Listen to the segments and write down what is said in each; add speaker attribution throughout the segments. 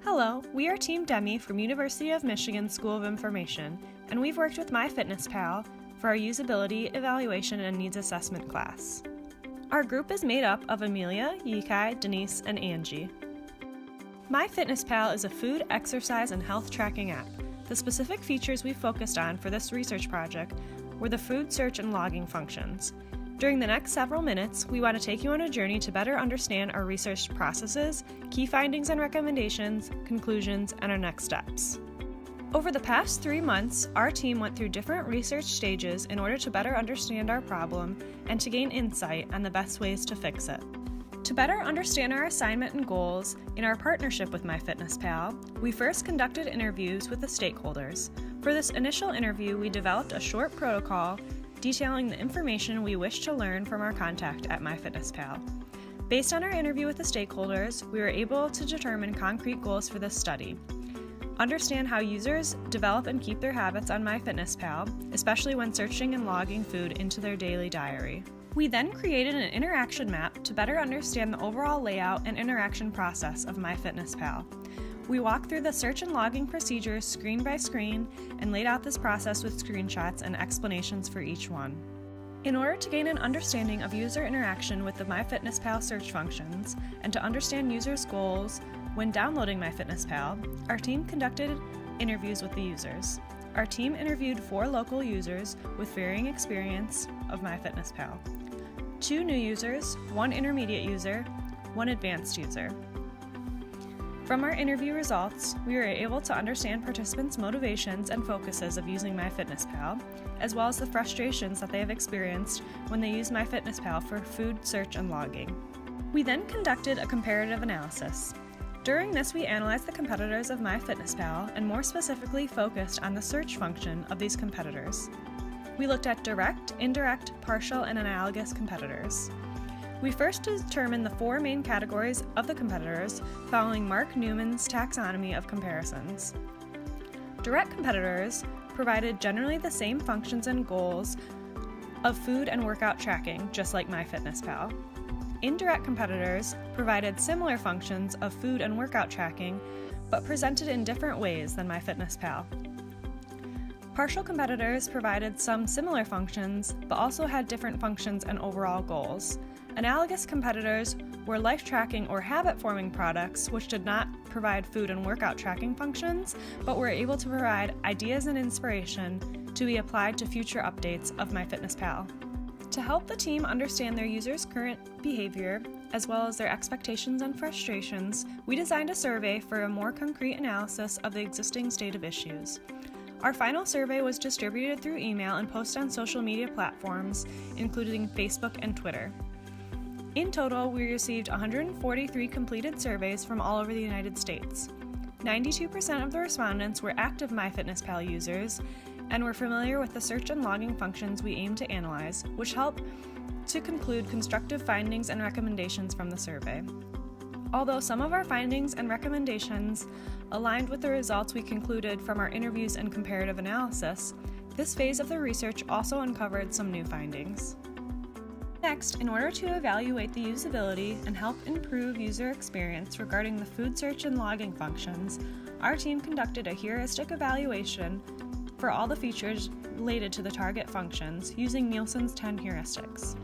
Speaker 1: Hello, we are Team Demi from University of Michigan School of Information, and we've worked with MyFitnessPal for our usability, evaluation, and needs assessment class. Our group is made up of Emelia, Yikai, Denise, and Angie. MyFitnessPal is a food, exercise, and health tracking app. The specific features we focused on for this research project were the food search and logging functions. During the next several minutes, we want to take you on a journey to better understand our research processes, key findings and recommendations, conclusions, and our next steps. Over the past 3 months, our team went through different research stages in order to better understand our problem and to gain insight on the best ways to fix it. To better understand our assignment and goals in our partnership with MyFitnessPal, we first conducted interviews with the stakeholders. For this initial interview, we developed a short protocol detailing the information we wish to learn from our contact at MyFitnessPal. Based on our interview with the stakeholders, we were able to determine concrete goals for this study. Understand how users develop and keep their habits on MyFitnessPal, especially when searching and logging food into their daily diary. We then created an interaction map to better understand the overall layout and interaction process of MyFitnessPal. We walked through the search and logging procedures screen by screen and laid out this process with screenshots and explanations for each one. In order to gain an understanding of user interaction with the MyFitnessPal search functions and to understand users' goals when downloading MyFitnessPal, our team conducted interviews with the users. Our team interviewed 4 local users with varying experience of MyFitnessPal, 2 new users, 1 intermediate user, 1 advanced user. From our interview results, we were able to understand participants' motivations and focuses of using MyFitnessPal, as well as the frustrations that they have experienced when they use MyFitnessPal for food search and logging. We then conducted a comparative analysis. During this, we analyzed the competitors of MyFitnessPal and more specifically focused on the search function of these competitors. We looked at direct, indirect, partial, and analogous competitors. We first determined the 4 main categories of the competitors following Mark Newman's taxonomy of comparisons. Direct competitors provided generally the same functions and goals of food and workout tracking, just like MyFitnessPal. Indirect competitors provided similar functions of food and workout tracking, but presented in different ways than MyFitnessPal. Partial competitors provided some similar functions, but also had different functions and overall goals. Analogous competitors were life tracking or habit forming products, which did not provide food and workout tracking functions, but were able to provide ideas and inspiration to be applied to future updates of MyFitnessPal. To help the team understand their users' current behavior, as well as their expectations and frustrations, we designed a survey for a more concrete analysis of the existing state of issues. Our final survey was distributed through email and posted on social media platforms, including Facebook and Twitter. In total, we received 143 completed surveys from all over the United States. 92% of the respondents were active MyFitnessPal users and were familiar with the search and logging functions we aim to analyze, which help to conclude constructive findings and recommendations from the survey. Although some of our findings and recommendations aligned with the results we concluded from our interviews and comparative analysis, this phase of the research also uncovered some new findings. Next, in order to evaluate the usability and help improve user experience regarding the food search and logging functions, our team conducted a heuristic evaluation for all the features related to the target functions using Nielsen's 10 heuristics.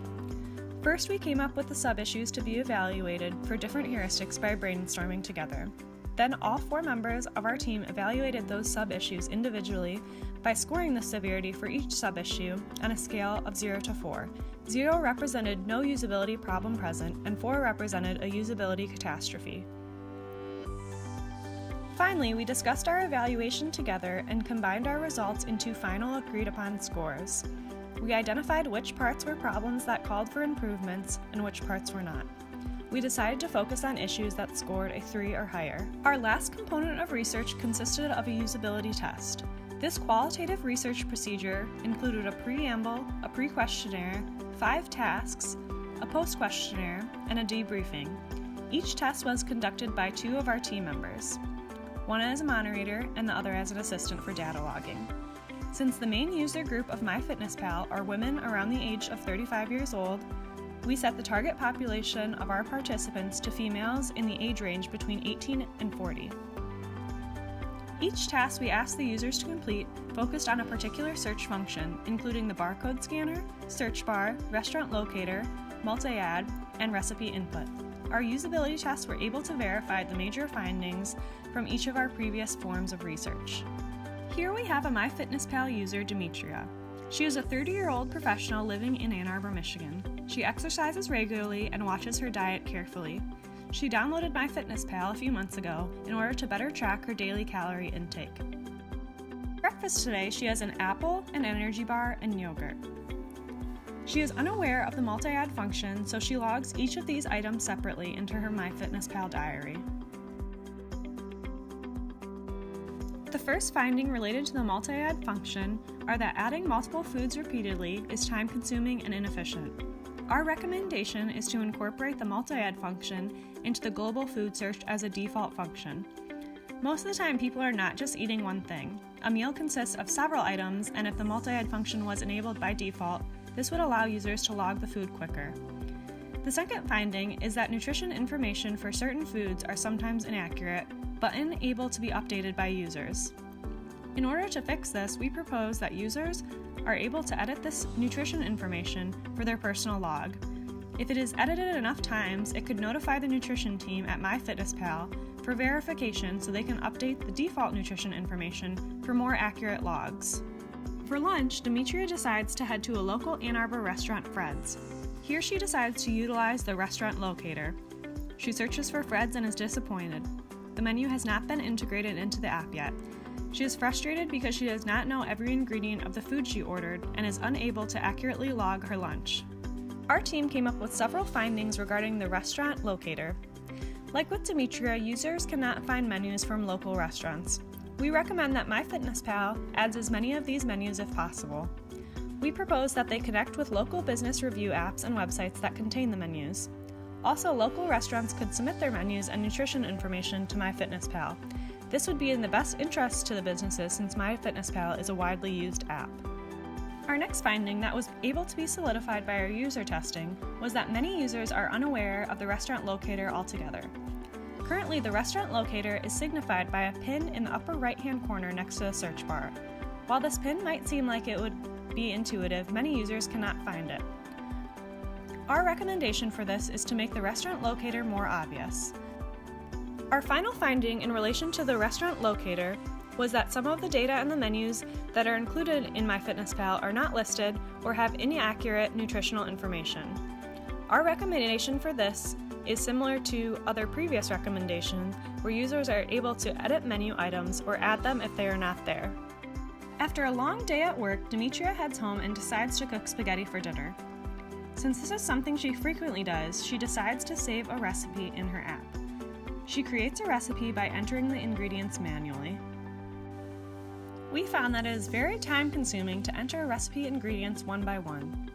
Speaker 1: First, we came up with the sub-issues to be evaluated for different heuristics by brainstorming together. Then all 4 members of our team evaluated those sub-issues individually by scoring the severity for each sub-issue on a scale of 0 to 4. 0 represented no usability problem present, and 4 represented a usability catastrophe. Finally, we discussed our evaluation together and combined our results into final agreed-upon scores. We identified which parts were problems that called for improvements and which parts were not. We decided to focus on issues that scored a 3 or higher. Our last component of research consisted of a usability test. This qualitative research procedure included a preamble, a pre-questionnaire, 5 tasks, a post-questionnaire, and a debriefing. Each test was conducted by 2 of our team members, one as a moderator and the other as an assistant for data logging. Since the main user group of MyFitnessPal are women around the age of 35 years old, we set the target population of our participants to females in the age range between 18 and 40. Each task we asked the users to complete focused on a particular search function, including the barcode scanner, search bar, restaurant locator, multi-add, and recipe input. Our usability tests were able to verify the major findings from each of our previous forms of research. Here we have a MyFitnessPal user, Demetria. She is a 30-year-old professional living in Ann Arbor, Michigan. She exercises regularly and watches her diet carefully. She downloaded MyFitnessPal a few months ago in order to better track her daily calorie intake. For breakfast today, she has an apple, an energy bar, and yogurt. She is unaware of the multi-add function, so she logs each of these items separately into her MyFitnessPal diary. The first finding related to the multi-add function are that adding multiple foods repeatedly is time-consuming and inefficient. Our recommendation is to incorporate the multi-add function into the global food search as a default function. Most of the time, people are not just eating one thing. A meal consists of several items, and if the multi-add function was enabled by default, this would allow users to log the food quicker. The second finding is that nutrition information for certain foods are sometimes inaccurate, but unable to be updated by users. In order to fix this, we propose that users are able to edit this nutrition information for their personal log. If it is edited enough times, it could notify the nutrition team at MyFitnessPal for verification so they can update the default nutrition information for more accurate logs. For lunch, Demetria decides to head to a local Ann Arbor restaurant, Fred's. Here she decides to utilize the restaurant locator. She searches for Fred's and is disappointed. The menu has not been integrated into the app yet. She is frustrated because she does not know every ingredient of the food she ordered and is unable to accurately log her lunch. Our team came up with several findings regarding the restaurant locator. Like with Demetria, users cannot find menus from local restaurants. We recommend that MyFitnessPal adds as many of these menus if possible. We propose that they connect with local business review apps and websites that contain the menus. Also, local restaurants could submit their menus and nutrition information to MyFitnessPal. This would be in the best interest to the businesses since MyFitnessPal is a widely used app. Our next finding that was able to be solidified by our user testing was that many users are unaware of the restaurant locator altogether. Currently, the restaurant locator is signified by a pin in the upper right-hand corner next to the search bar. While this pin might seem like it would be intuitive, many users cannot find it. Our recommendation for this is to make the restaurant locator more obvious. Our final finding in relation to the restaurant locator was that some of the data and the menus that are included in MyFitnessPal are not listed or have inaccurate nutritional information. Our recommendation for this is similar to other previous recommendations where users are able to edit menu items or add them if they are not there. After a long day at work, Demetria heads home and decides to cook spaghetti for dinner. Since this is something she frequently does, she decides to save a recipe in her app. She creates a recipe by entering the ingredients manually. We found that it is very time-consuming to enter recipe ingredients one by one.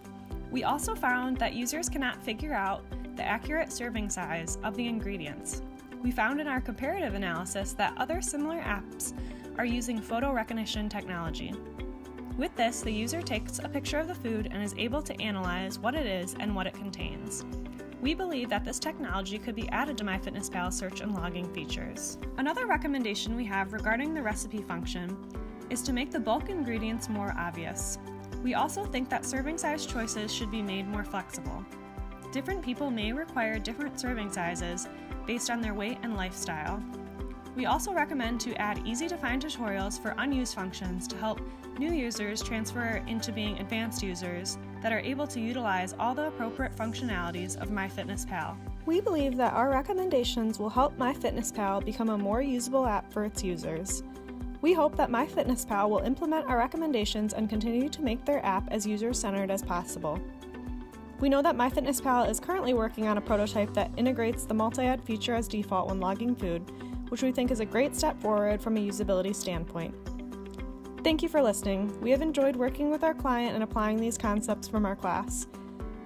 Speaker 1: We also found that users cannot figure out the accurate serving size of the ingredients. We found in our comparative analysis that other similar apps are using photo recognition technology. With this, the user takes a picture of the food and is able to analyze what it is and what it contains. We believe that this technology could be added to MyFitnessPal search and logging features. Another recommendation we have regarding the recipe function is to make the bulk ingredients more obvious. We also think that serving size choices should be made more flexible. Different people may require different serving sizes based on their weight and lifestyle. We also recommend to add easy-to-find tutorials for unused functions to help new users transfer into being advanced users that are able to utilize all the appropriate functionalities of MyFitnessPal. We believe that our recommendations will help MyFitnessPal become a more usable app for its users. We hope that MyFitnessPal will implement our recommendations and continue to make their app as user-centered as possible. We know that MyFitnessPal is currently working on a prototype that integrates the multi-add feature as default when logging food, which we think is a great step forward from a usability standpoint. Thank you for listening. We have enjoyed working with our client and applying these concepts from our class.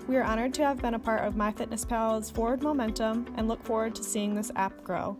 Speaker 1: We are honored to have been a part of MyFitnessPal's forward momentum and look forward to seeing this app grow.